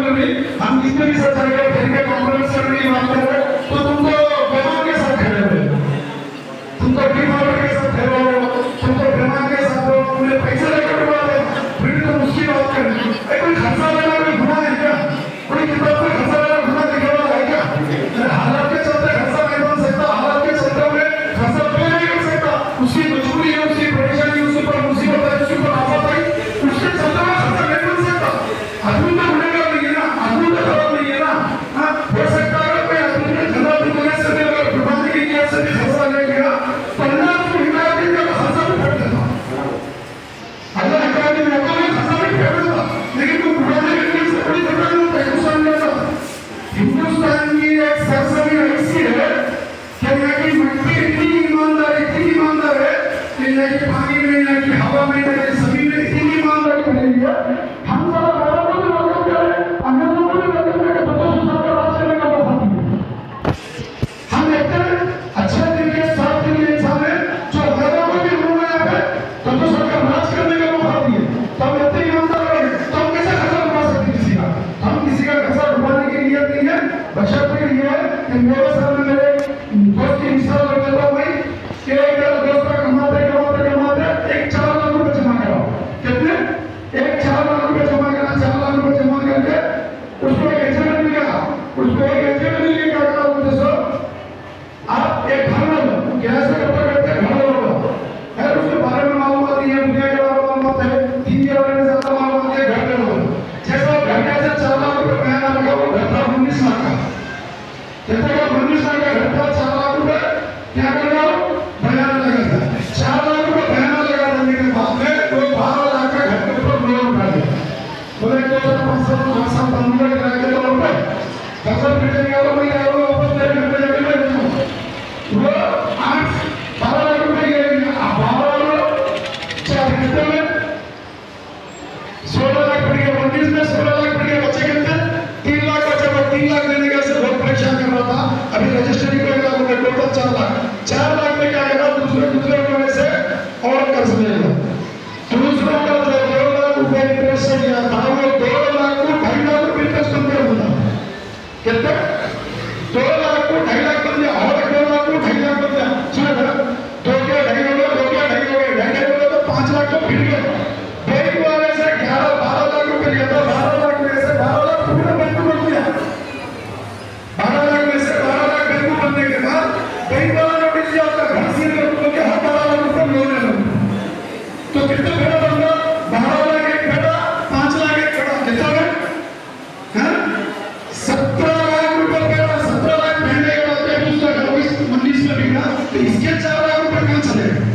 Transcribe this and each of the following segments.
में भी हम कितने भी सब जगह तरीके कॉन्फ्रेंस करने की बात कर रहे हैं तो तुमको बेमान के साथ खड़े हुए, तुमको बीमार के साथ खड़े हो, तुमको बेमान के साथ हो, तुमने पैसे लेकर उड़ा दे, फिर तुम उसकी बात कर रहे हो। कोई खर्चा लेना कोई गुनाह है क्या? कोई किताब में खर्चा लेना गुनाह दिखे वाला है क्या? हालात के चलते खर्चा नहीं बन सकता, हालात के चलते में खर्चा पे नहीं कर सकता, उसकी मजबूरी है, उसकी परेशानी, उसके ऊपर मुसीबत है, उसके ऊपर आफत है, उसके चलते में खर्चा नहीं बन सकता। आदमी तो गुनहगार नहीं है ना, आदमी तो खराब नहीं है ना। हाँ, हो सकता है कोई आदमी ने खराब दुनिया से भी अगर कुर्बानी की नीयत से भी खर्चा ले गया, पन्ना उसको हिदायत दी तो खर्चा भी फेंक देता। अल्लाह हिदायत दी तो खर्चा भी फेंक देता, लेकिन वो कुर्बानी की नीयत से कोई खर्चा नहीं होता, हिंदुस्तान में ऐसा। हिंदुस्तान की एक सरसरी ऐसी है कि यहाँ की मिट्टी इतनी ईमानदार है कि यहाँ के पानी में, यहाँ की हवा में, यहाँ के जमीन में इतनी ईमानदारी बनेगी है। हम सारा भारत को भी वेलकम करें, अंग्रेजों को भी वेलकम करें, तो दूसरा का राज करने का मौका दिए। हम देखते हैं अच्छे दिल के साफ दिल के इंसान है जो अंग्रेजों को भी उन्होंने यहाँ पे तो दूसरा का राज करने का मौका दिए, तो हम इतने ईमानदार हैं, तो हम कैसे खर्चा उठा सकते किसी का? हम किसी का खर्चा उठाने की नीयत नहीं है। बशर्ते ये है कि मेरे सामने मेरे दोस्त की मिसाल रख देता हूँ भाई कि एक दोस्त का कमाते एक 4 लाख रुपए जमा कराओ। कितने? एक 4 लाख रुपए जमा करा, 4 लाख रुपए जमा करके उसको एक एजेंट मिल गया, उसको एक एजेंट मिल गया, क्या करा बोलते सो आप एक घर लो, कैसे करते घर लो, है उसके बारे में मालूमात नहीं है, दुनिया के बारे में मालूमात है, दिन के बारे में ज्यादा मालूमात है, घर लो। जैसा घर कैसे 4 लाख रुपए बयान लगा वो घर था 19 लाख का, जैसे कि 19 लाख का घर था, 4 लाख रुपए क्या कर रहा हो बयान लगा था। 4 लाख रुपए बयान लगा देने के बाद में कोई 12 लाख का घर के ऊपर लोन उठा दिया, बोले तो 5 साल बंद कर के तो रुपए 10 मिनट में आलो मैं आलो वापस तेरे घर पे जाके ले जाऊं, वो 12 लाख रुपए ये 12 4 घंटे में 16 लाख पड़ गया, 19 में 16 लाख पड़ गया, बच्चे कितने 3 लाख बचे, 3 लाख देने का से बहुत परेशान कर रहा था। अभी रजिस्ट्री को लगा हुआ टोटल 4 लाख में क्या करा दूसरे रुपए से और कर्ज ले लिया, दूसरों का जो 2 लाख रुपए इंटरेस्ट से दिया था वो 2 लाख को 2.5 लाख रुपए इंटरेस्ट कम कर दिया। कितने? 2 लाख को 2.5 लाख बन गया, और 2 लाख को 2.5 लाख बन गया। सुनो जरा, 2 के 2.5 हो गया, 2 के 2.5 हो गए, 2.5 हो गए तो 5 लाख तो फिर गए। बैंक वाले से 11-12 लाख रुपए लिया था, 12 लाख में से 12 लाख पूरा बैंक को दिया, 12 लाख में से 12 लाख बैंक को बनने के बाद बैंक वाला नोटिस दिया आपका घर सील कर दो कि हर 12 लाख रुपए लोन ले लो, तो कितना बेटा बन गया? 12 लाख एक बेटा, 5 लाख एक बेटा, कितना है? 17 लाख रुपए बेटा, 17 लाख महीने के बाद जब उसका घर 19 में बिका तो इसके 4 लाख रुपए कहाँ चले गए?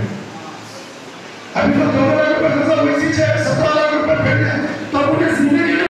अभी तो 2 लाख रुपए खर्चा वैसी 17 लाख रुपए बैठ गए।